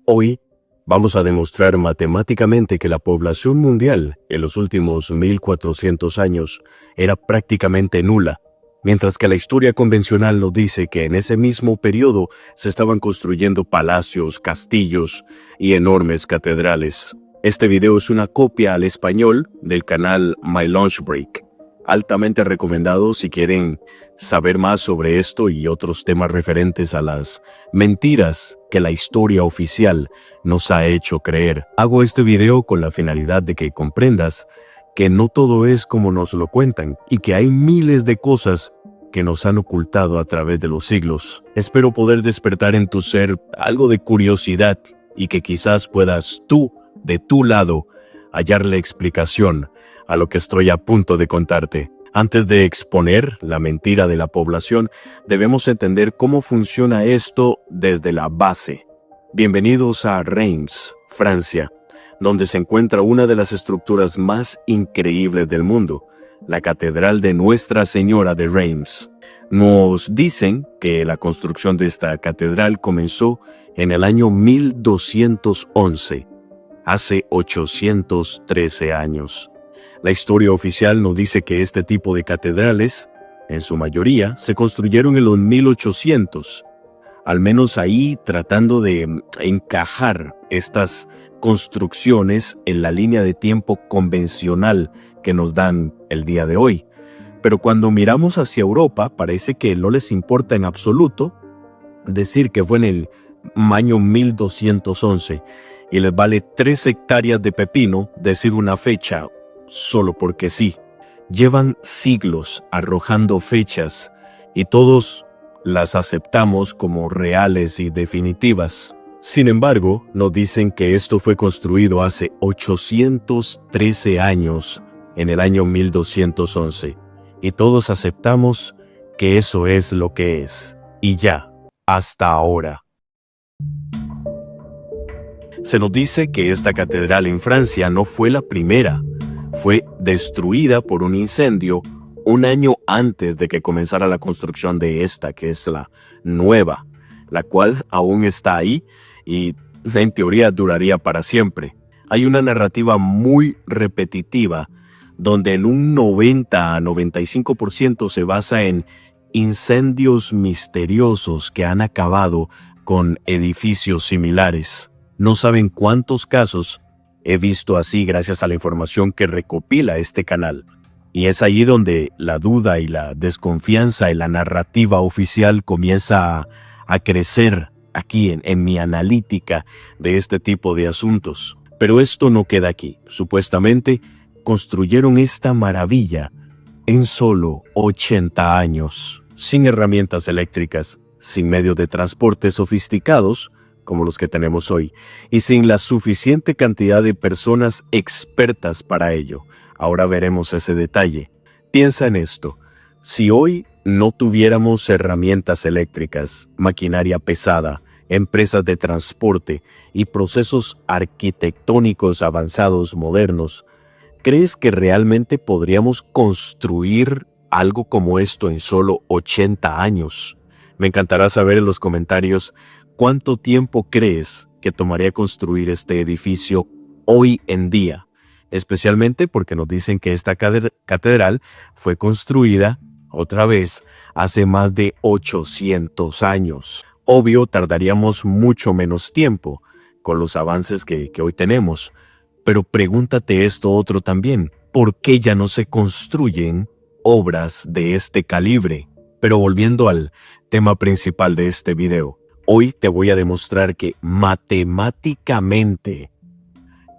Hoy vamos a demostrar matemáticamente que la población mundial en los últimos 1400 años era prácticamente nula, mientras que la historia convencional nos dice que en ese mismo periodo se estaban construyendo palacios, castillos y enormes catedrales. Este video es una copia al español del canal My Lunch Break. Altamente recomendado si quieren saber más sobre esto y otros temas referentes a las mentiras que la historia oficial nos ha hecho creer. Hago este video con la finalidad de que comprendas que no todo es como nos lo cuentan y que hay miles de cosas que nos han ocultado a través de los siglos. Espero poder despertar en tu ser algo de curiosidad y que quizás puedas tú, de tu lado, hallarle explicación a lo que estoy a punto de contarte. Antes de exponer la mentira de la población, debemos entender cómo funciona esto desde la base. Bienvenidos a Reims, Francia, donde se encuentra una de las estructuras más increíbles del mundo, la Catedral de Nuestra Señora de Reims. Nos dicen que la construcción de esta catedral comenzó en el año 1211, hace 813 años. La historia oficial nos dice que este tipo de catedrales, en su mayoría, se construyeron en los 1800, al menos ahí tratando de encajar estas construcciones en la línea de tiempo convencional que nos dan el día de hoy. Pero cuando miramos hacia Europa, parece que no les importa en absoluto decir que fue en el año 1211 y les vale 3 hectáreas de pepino decir una fecha solo porque sí. Llevan siglos arrojando fechas y todos las aceptamos como reales y definitivas. Sin embargo, nos dicen que esto fue construido hace 813 años, en el año 1211, y todos aceptamos que eso es lo que es, y ya, hasta ahora. Se nos dice que esta catedral en Francia no fue la primera. Fue destruida por un incendio un año antes de que comenzara la construcción de esta, que es la nueva, la cual aún está ahí y en teoría duraría para siempre. Hay una narrativa muy repetitiva donde en un 90 a 95% se basa en incendios misteriosos que han acabado con edificios similares. No saben cuántos casos he visto así gracias a la información que recopila este canal. Y es ahí donde la duda y la desconfianza en la narrativa oficial comienza a crecer aquí en mi analítica de este tipo de asuntos. Pero esto no queda aquí. Supuestamente construyeron esta maravilla en solo 80 años, sin herramientas eléctricas, sin medios de transporte sofisticados, como los que tenemos hoy, y sin la suficiente cantidad de personas expertas para ello. Ahora veremos ese detalle. Piensa en esto. Si hoy no tuviéramos herramientas eléctricas, maquinaria pesada, empresas de transporte y procesos arquitectónicos avanzados modernos, ¿crees que realmente podríamos construir algo como esto en solo 80 años? Me encantará saber en los comentarios ¿cuánto tiempo crees que tomaría construir este edificio hoy en día? Especialmente porque nos dicen que esta catedral fue construida, otra vez, hace más de 800 años. Obvio, tardaríamos mucho menos tiempo con los avances que hoy tenemos. Pero pregúntate esto otro también. ¿Por qué ya no se construyen obras de este calibre? Pero volviendo al tema principal de este video. Hoy te voy a demostrar que matemáticamente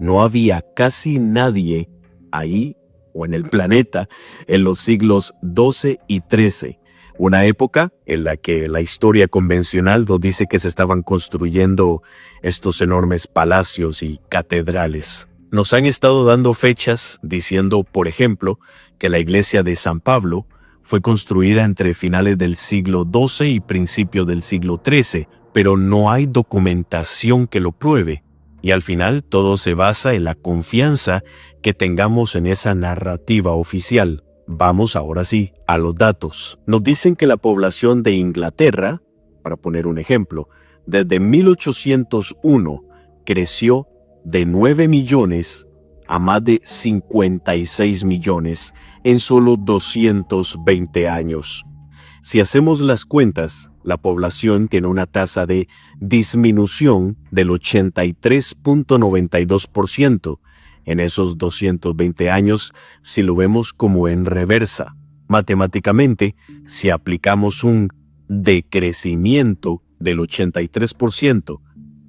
no había casi nadie ahí o en el planeta en los siglos XII y XIII, una época en la que la historia convencional nos dice que se estaban construyendo estos enormes palacios y catedrales. Nos han estado dando fechas diciendo, por ejemplo, que la iglesia de San Pablo fue construida entre finales del siglo XII y principios del siglo XIII, pero no hay documentación que lo pruebe. Y al final todo se basa en la confianza que tengamos en esa narrativa oficial. Vamos ahora sí a los datos. Nos dicen que la población de Inglaterra, para poner un ejemplo, desde 1801 creció de 9 millones a más de 56 millones en solo 220 años. Si hacemos las cuentas, la población tiene una tasa de disminución del 83.92% en esos 220 años si lo vemos como en reversa. Matemáticamente, si aplicamos un decrecimiento del 83%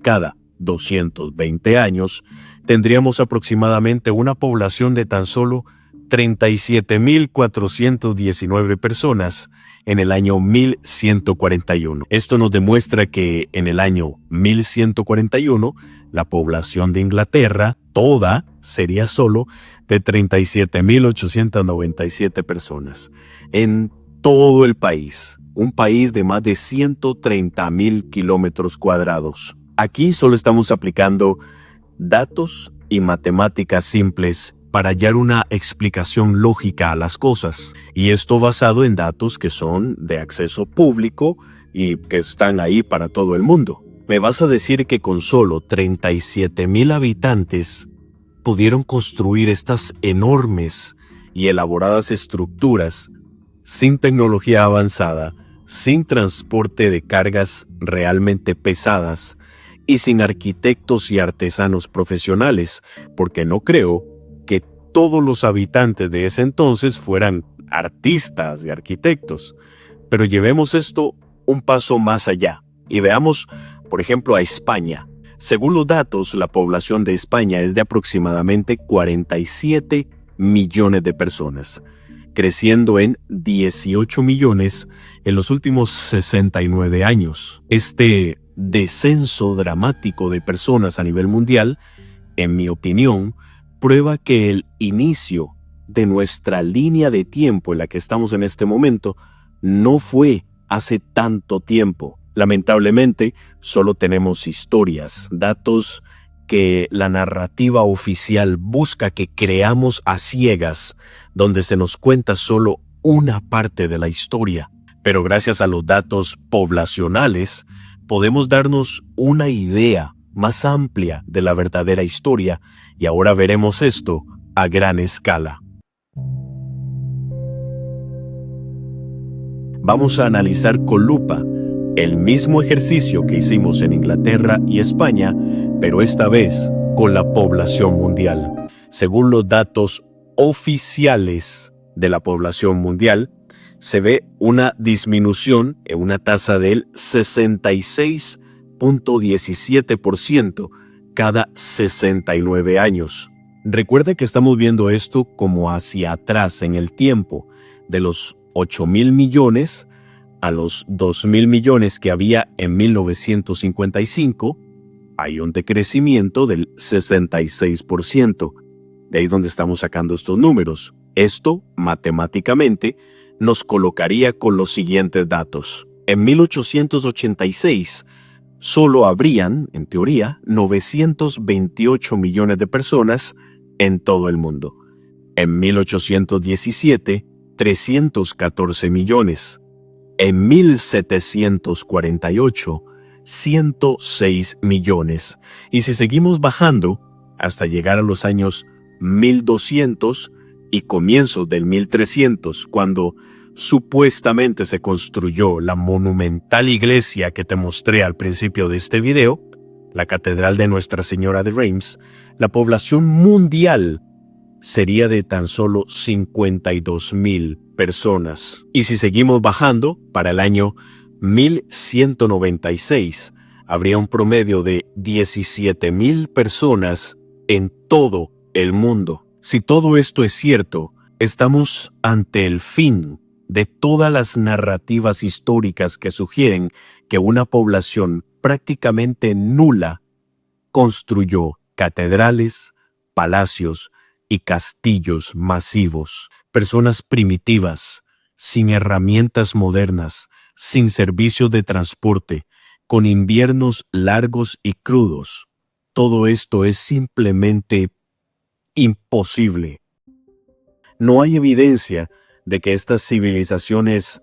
cada 220 años, tendríamos aproximadamente una población de tan solo 37.419 personas en el año 1141. Esto nos demuestra que en el año 1141 la población de Inglaterra toda sería solo de 37.897 personas en todo el país, un país de más de 130.000 kilómetros cuadrados. Aquí solo estamos aplicando datos y matemáticas simples para hallar una explicación lógica a las cosas, y esto basado en datos que son de acceso público y que están ahí para todo el mundo. ¿Me vas a decir que con solo 37.000 habitantes pudieron construir estas enormes y elaboradas estructuras sin tecnología avanzada, sin transporte de cargas realmente pesadas y sin arquitectos y artesanos profesionales? Porque no creo que todos los habitantes de ese entonces fueran artistas y arquitectos. Pero llevemos esto un paso más allá y veamos, por ejemplo, a España. Según los datos, la población de España es de aproximadamente 47 millones de personas, creciendo en 18 millones en los últimos 69 años. Este descenso dramático de personas a nivel mundial, en mi opinión, prueba que el inicio de nuestra línea de tiempo en la que estamos en este momento no fue hace tanto tiempo. Lamentablemente, solo tenemos historias, datos que la narrativa oficial busca que creamos a ciegas, donde se nos cuenta solo una parte de la historia. Pero gracias a los datos poblacionales, podemos darnos una idea más amplia de la verdadera historia, y ahora veremos esto a gran escala. Vamos a analizar con lupa el mismo ejercicio que hicimos en Inglaterra y España, pero esta vez con la población mundial. Según los datos oficiales de la población mundial, se ve una disminución en una tasa del 66.17% cada 69 años. Recuerda que estamos viendo esto como hacia atrás en el tiempo, de los 8.000 millones a los 2.000 millones que había en 1955, hay un decrecimiento del 66%. De ahí es donde estamos sacando estos números. Esto, matemáticamente, nos colocaría con los siguientes datos. En 1886, solo habrían, en teoría, 928 millones de personas en todo el mundo. En 1817, 314 millones. En 1748, 106 millones. Y si seguimos bajando hasta llegar a los años 1200 y comienzos del 1300, cuando supuestamente se construyó la monumental iglesia que te mostré al principio de este video, la Catedral de Nuestra Señora de Reims, la población mundial sería de tan solo 52.000 personas. Y si seguimos bajando, para el año 1196, habría un promedio de 17.000 personas en todo el mundo. Si todo esto es cierto, estamos ante el fin de todas las narrativas históricas que sugieren que una población prácticamente nula construyó catedrales, palacios y castillos masivos. Personas primitivas, sin herramientas modernas, sin servicios de transporte, con inviernos largos y crudos. Todo esto es simplemente imposible. No hay evidencia de que estas civilizaciones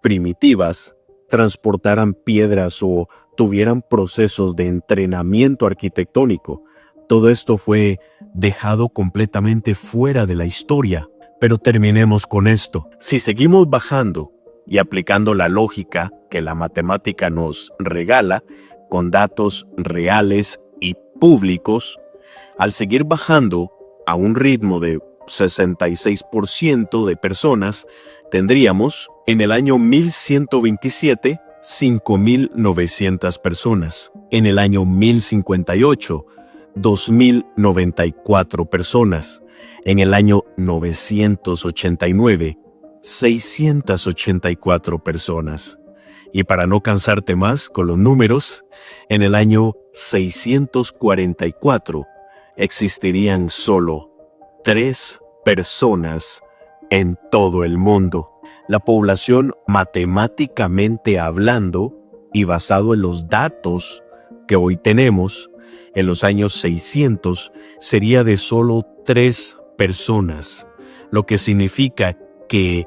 primitivas transportaran piedras o tuvieran procesos de entrenamiento arquitectónico. Todo esto fue dejado completamente fuera de la historia. Pero terminemos con esto. Si seguimos bajando y aplicando la lógica que la matemática nos regala, con datos reales y públicos, al seguir bajando a un ritmo de 66% de personas, tendríamos en el año 1127 5.900 personas, en el año 1058 2.094 personas, en el año 989 684 personas. Y para no cansarte más con los números, en el año 644 existirían solo 3 personas en todo el mundo. La población, matemáticamente hablando y basado en los datos que hoy tenemos, en los años 600 sería de solo 3 personas, lo que significa que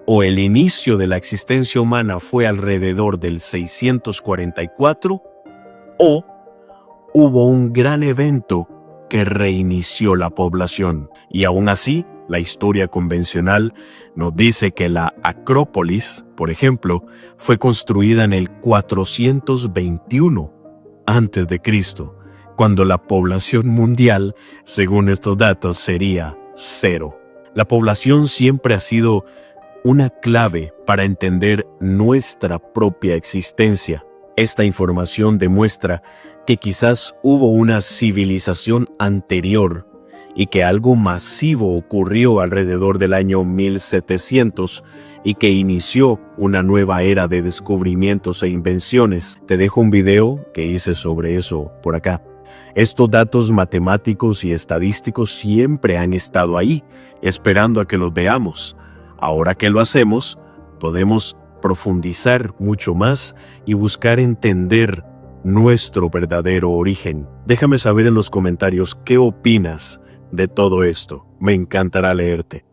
o el inicio de la existencia humana fue alrededor del 644 o hubo un gran evento que reinició la población. Y aún así, la historia convencional nos dice que la Acrópolis, por ejemplo, fue construida en el 421 antes de Cristo, cuando la población mundial, según estos datos, sería 0. La población siempre ha sido una clave para entender nuestra propia existencia. Esta información demuestra que quizás hubo una civilización anterior y que algo masivo ocurrió alrededor del año 1700 y que inició una nueva era de descubrimientos e invenciones. Te dejo un video que hice sobre eso por acá. Estos datos matemáticos y estadísticos siempre han estado ahí, esperando a que los veamos. Ahora que lo hacemos, podemos profundizar mucho más y buscar entender nuestro verdadero origen. Déjame saber en los comentarios qué opinas de todo esto. Me encantará leerte.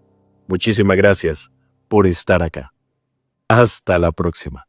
Muchísimas gracias por estar acá. Hasta la próxima.